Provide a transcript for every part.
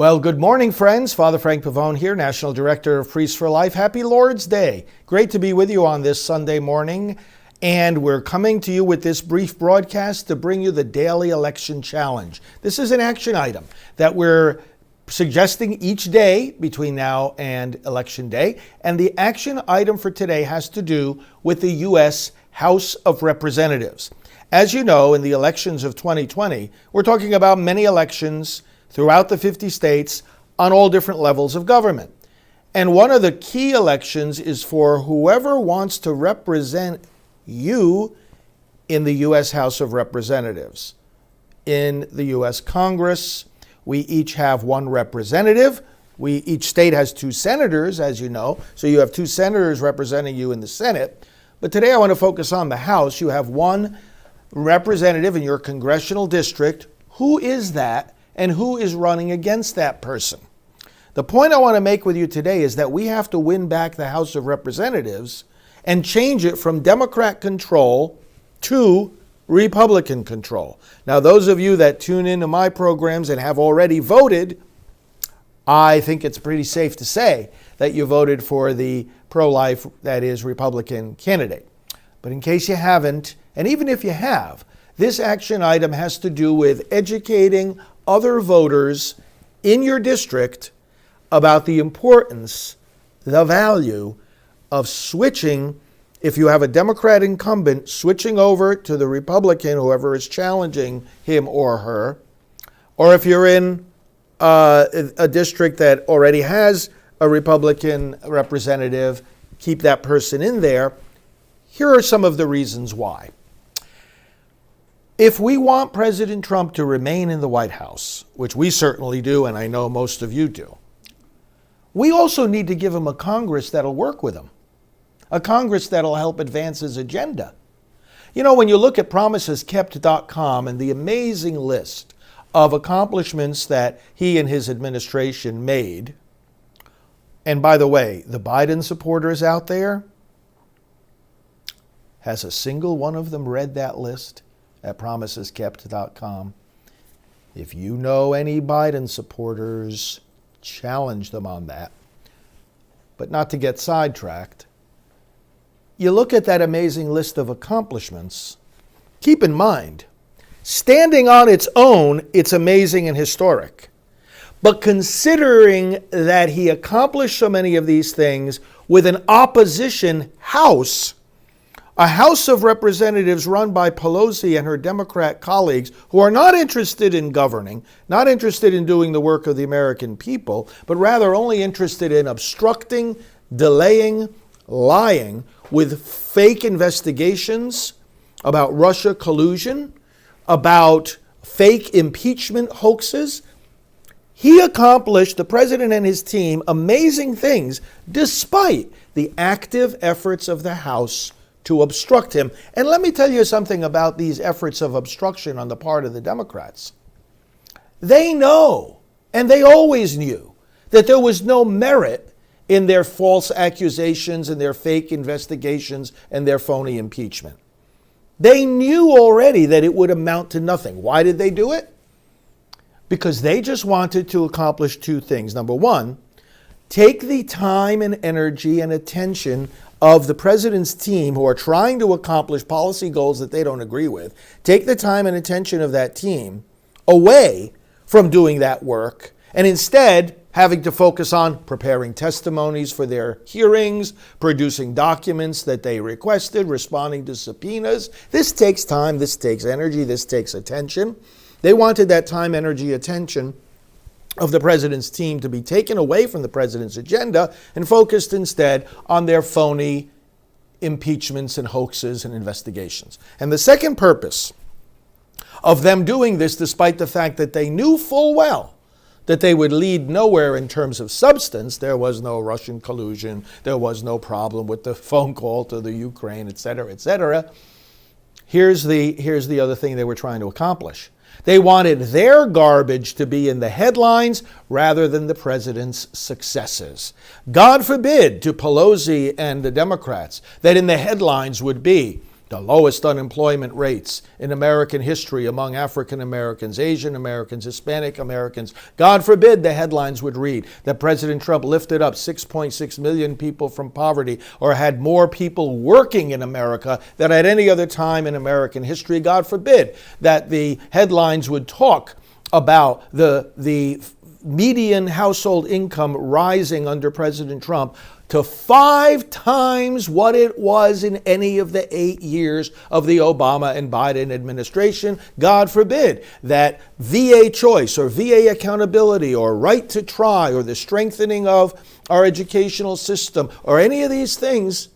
Well, good morning, friends. Father Frank Pavone here, National Director of Priests for Life. Happy Lord's Day. Great to be with you on this Sunday morning. And we're coming to you with this brief broadcast to bring you the Daily Election Challenge. This is an action item that we're suggesting each day between now and Election Day. And the action item for today has to do with the U.S. House of Representatives. As you know, in the elections of 2020, we're talking about many elections throughout the 50 states on all different levels of government. And one of the key elections is for whoever wants to represent you in the U.S. House of Representatives. In the U.S. Congress, we each have one representative. Each state has two senators, as you know, so you have two senators representing you in the Senate. But today I want to focus on the House. You have one representative in your congressional district. Who is that? And who is running against that person? The point I want to make with you today is that we have to win back the House of Representatives and change it from Democrat control to Republican control. Now, those of you that tune into my programs and have already voted, I think it's pretty safe to say that you voted for the pro-life, that is, Republican candidate. But in case you haven't, and even if you have, this action item has to do with educating other voters in your district about the importance, the value of switching, if you have a Democrat incumbent, switching over to the Republican, whoever is challenging him or her, or if you're in a district that already has a Republican representative, keep that person in there. Here are some of the reasons why. If we want President Trump to remain in the White House, which we certainly do, and I know most of you do, we also need to give him a Congress that'll work with him, a Congress that'll help advance his agenda. You know, when you look at promiseskept.com and the amazing list of accomplishments that he and his administration made, and by the way, the Biden supporters out there, has a single one of them read that list at promiseskept.com? If you know any Biden supporters, challenge them on that. But not to get sidetracked, you look at that amazing list of accomplishments, keep in mind, standing on its own, it's amazing and historic. But considering that he accomplished so many of these things with an opposition House, a House of Representatives run by Pelosi and her Democrat colleagues who are not interested in governing, not interested in doing the work of the American people, but rather only interested in obstructing, delaying, lying with fake investigations about Russia collusion, about fake impeachment hoaxes. He accomplished, the president and his team, amazing things despite the active efforts of the House to obstruct him. And let me tell you something about these efforts of obstruction on the part of the Democrats. They know, and they always knew, that there was no merit in their false accusations and their fake investigations and their phony impeachment. They knew already that it would amount to nothing. Why did they do it? Because they just wanted to accomplish two things. Number one, take the time and energy and attention of the president's team who are trying to accomplish policy goals that they don't agree with, take the time and attention of that team away from doing that work, and instead having to focus on preparing testimonies for their hearings, producing documents that they requested, responding to subpoenas. This takes time, this takes energy, this takes attention. They wanted that time, energy, attention of the president's team to be taken away from the president's agenda and focused instead on their phony impeachments and hoaxes and investigations. And the second purpose of them doing this, despite the fact that they knew full well that they would lead nowhere in terms of substance, there was no Russian collusion, there was no problem with the phone call to the Ukraine, etc., etc. Here's the other thing they were trying to accomplish. They wanted their garbage to be in the headlines rather than the president's successes. God forbid to Pelosi and the Democrats that in the headlines would be The lowest unemployment rates in American history among African Americans, Asian Americans, Hispanic Americans. God forbid the headlines would read that President Trump lifted up 6.6 million people from poverty or had more people working in America than at any other time in American history. God forbid that the headlines would talk about the median household income rising under President Trump to 5 times what it was in any of the 8 years of the Obama and Biden administration. God forbid that VA choice or VA accountability or right to try or the strengthening of our educational system or any of these things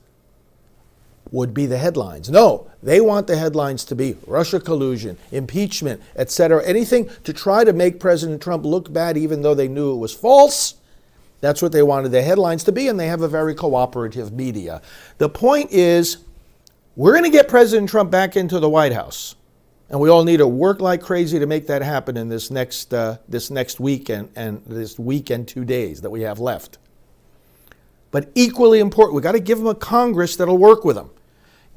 would be the headlines. No, they want the headlines to be Russia collusion, impeachment, etc. Anything to try to make President Trump look bad even though they knew it was false. That's what they wanted their headlines to be, and they have a very cooperative media. The point is, we're going to get President Trump back into the White House, and we all need to work like crazy to make that happen in this next week and this week and 2 days that we have left. But equally important, we got to give him a Congress that'll work with him.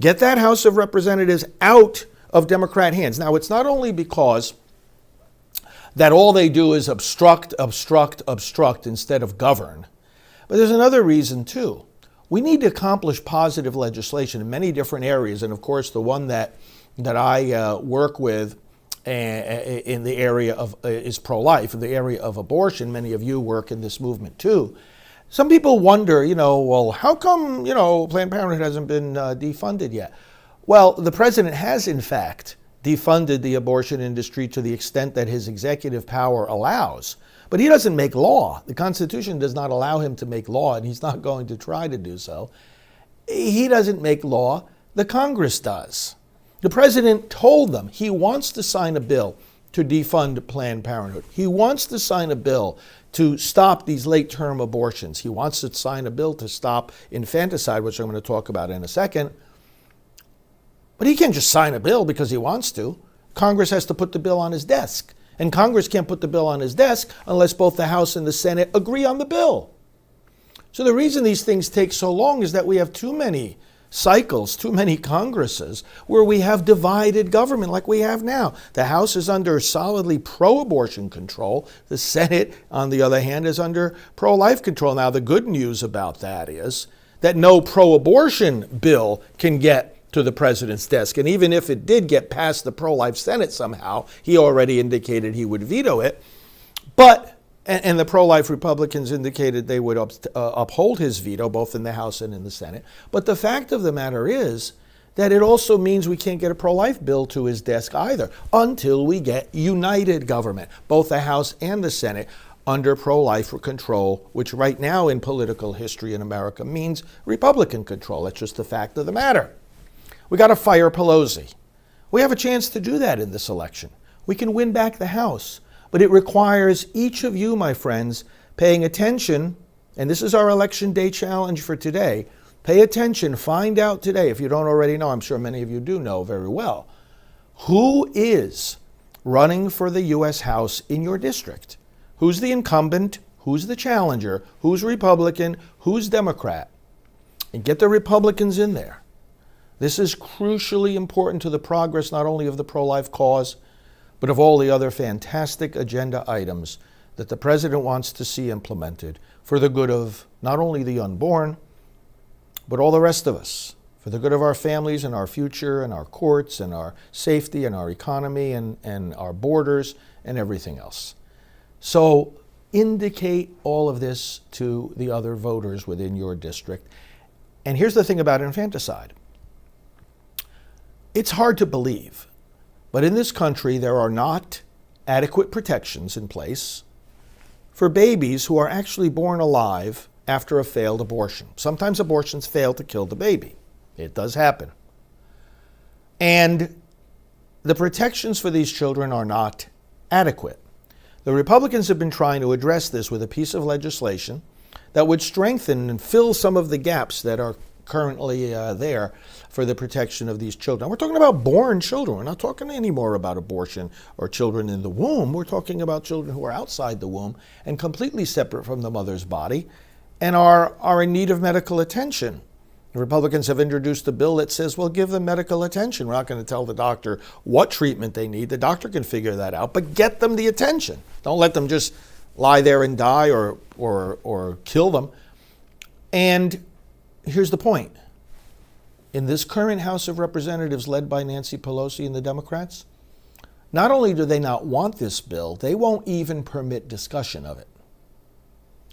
Get that House of Representatives out of Democrat hands. Now, it's not only because that all they do is obstruct instead of govern. But there's another reason too. We need to accomplish positive legislation in many different areas. And of course, the one that I work with in the area of is pro-life, in the area of abortion. Many of you work in this movement too. Some people wonder, well, how come, Planned Parenthood hasn't been defunded yet? Well, the president has, in fact, defunded the abortion industry to the extent that his executive power allows. But he doesn't make law. The Constitution does not allow him to make law, and he's not going to try to do so. He doesn't make law. The Congress does. The president told them he wants to sign a bill to defund Planned Parenthood. He wants to sign a bill to stop these late-term abortions. He wants to sign a bill to stop infanticide, which I'm going to talk about in a second. But he can't just sign a bill because he wants to. Congress has to put the bill on his desk. And Congress can't put the bill on his desk unless both the House and the Senate agree on the bill. So the reason these things take so long is that we have too many cycles, too many Congresses, where we have divided government like we have now. The House is under solidly pro-abortion control. The Senate, on the other hand, is under pro-life control. Now, the good news about that is that no pro-abortion bill can get to the president's desk. And even if it did get past the pro-life Senate somehow, he already indicated he would veto it. And the pro-life Republicans indicated they would uphold his veto, both in the House and in the Senate. But the fact of the matter is that it also means we can't get a pro-life bill to his desk either until we get united government, both the House and the Senate, under pro-life control, which right now in political history in America means Republican control. That's just the fact of the matter. We got to fire Pelosi. We have a chance to do that in this election. We can win back the House, but it requires each of you, my friends, paying attention, and this is our Election Day challenge for today. Pay attention, find out today, if you don't already know, I'm sure many of you do know very well, who is running for the U.S. House in your district? Who's the incumbent? Who's the challenger? Who's Republican? Who's Democrat? And get the Republicans in there. This is crucially important to the progress not only of the pro-life cause, but of all the other fantastic agenda items that the president wants to see implemented for the good of not only the unborn, but all the rest of us, for the good of our families and our future and our courts and our safety and our economy and our borders and everything else. So indicate all of this to the other voters within your district. And here's the thing about infanticide. It's hard to believe, but in this country there are not adequate protections in place for babies who are actually born alive after a failed abortion. Sometimes abortions fail to kill the baby. It does happen. And the protections for these children are not adequate. The Republicans have been trying to address this with a piece of legislation that would strengthen and fill some of the gaps that are currently there for the protection of these children. We're talking about born children. We're not talking anymore about abortion or children in the womb. We're talking about children who are outside the womb and completely separate from the mother's body and are in need of medical attention. The Republicans have introduced a bill that says, well, give them medical attention. We're not going to tell the doctor what treatment they need. The doctor can figure that out, but get them the attention. Don't let them just lie there and die or kill them. And here's the point. In this current House of Representatives led by Nancy Pelosi and the Democrats, not only do they not want this bill, they won't even permit discussion of it.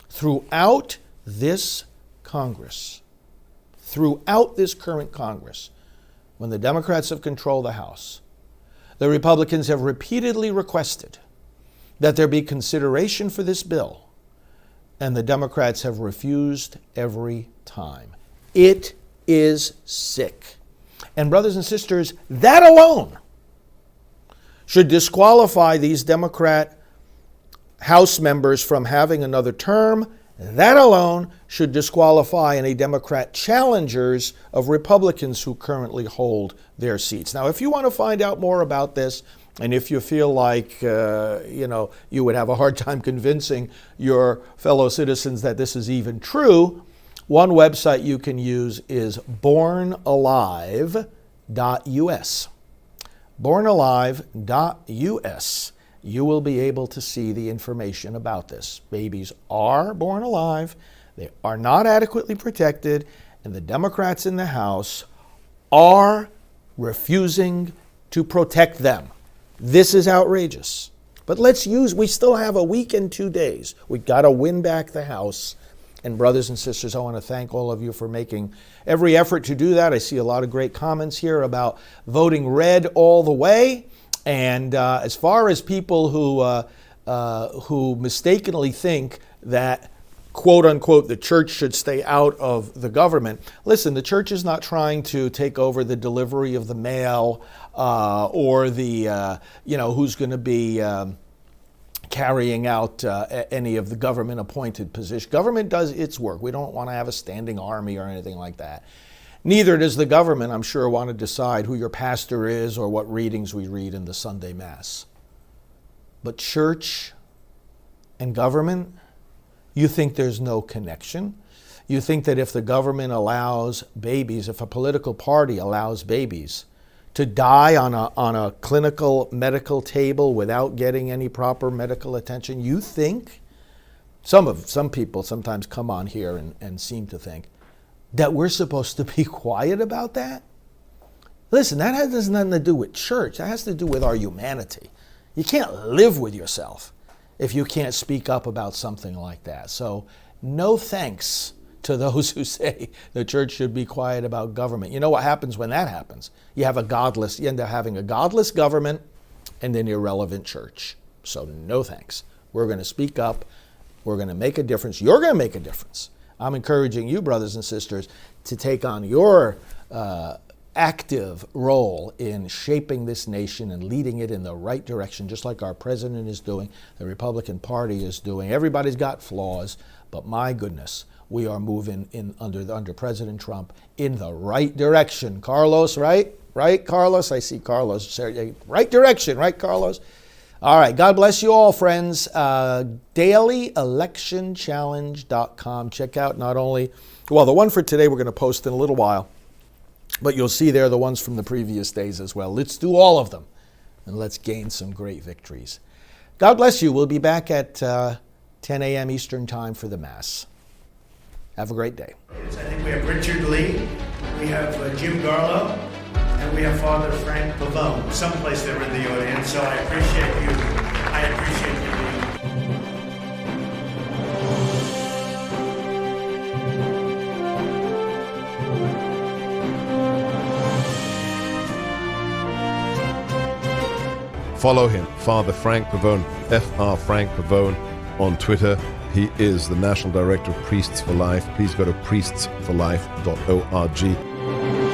Throughout this Congress, throughout this current Congress, when the Democrats have controlled the House, the Republicans have repeatedly requested that there be consideration for this bill, and the Democrats have refused every time. It is sick. And brothers and sisters, that alone should disqualify these Democrat House members from having another term. That alone should disqualify any Democrat challengers of Republicans who currently hold their seats. Now, if you want to find out more about this, and if you feel like, you would have a hard time convincing your fellow citizens that this is even true, one website you can use is bornalive.us. bornalive.us. You will be able to see the information about this. Babies are born alive, they are not adequately protected, and the Democrats in the House are refusing to protect them. This is outrageous. But we still have a week and 2 days. We've got to win back the House. And brothers and sisters, I want to thank all of you for making every effort to do that. I see a lot of great comments here about voting red all the way. And as far as people who mistakenly think that, quote unquote, the church should stay out of the government, listen, the church is not trying to take over the delivery of the mail or the, who's going to be carrying out any of the government appointed positions. Government does its work. We don't want to have a standing army or anything like that. Neither does the government, I'm sure, want to decide who your pastor is or what readings we read in the Sunday Mass. But church and government, you think there's no connection? You think that if the government allows babies, if a political party allows babies to die on a clinical medical table without getting any proper medical attention, you think, some people sometimes come on here and seem to think, that we're supposed to be quiet about that? Listen, that has nothing to do with church. That has to do with our humanity. You can't live with yourself if you can't speak up about something like that. So no thanks to those who say the church should be quiet about government. You know what happens when that happens? You end up having a godless government and an irrelevant church. So no thanks. We're going to speak up. We're going to make a difference. You're going to make a difference. I'm encouraging you, brothers and sisters, to take on your active role in shaping this nation and leading it in the right direction, just like our president is doing, the Republican Party is doing. Everybody's got flaws, but my goodness, we are moving under President Trump in the right direction. Carlos, right? Right, Carlos? I see Carlos. Right direction, right, Carlos? All right, God bless you all, friends. DailyElectionChallenge.com. Check out not only, the one for today we're going to post in a little while, but you'll see there the ones from the previous days as well. Let's do all of them, and let's gain some great victories. God bless you. We'll be back at 10 a.m. Eastern Time for the Mass. Have a great day. I think we have Richard Lee, we have Jim Garlow, and we have Father Frank Pavone, someplace there in the audience, so I appreciate you. I appreciate you. Follow him, Father Frank Pavone, Fr. Frank Pavone, on Twitter. He is the National Director of Priests for Life. Please go to priestsforlife.org.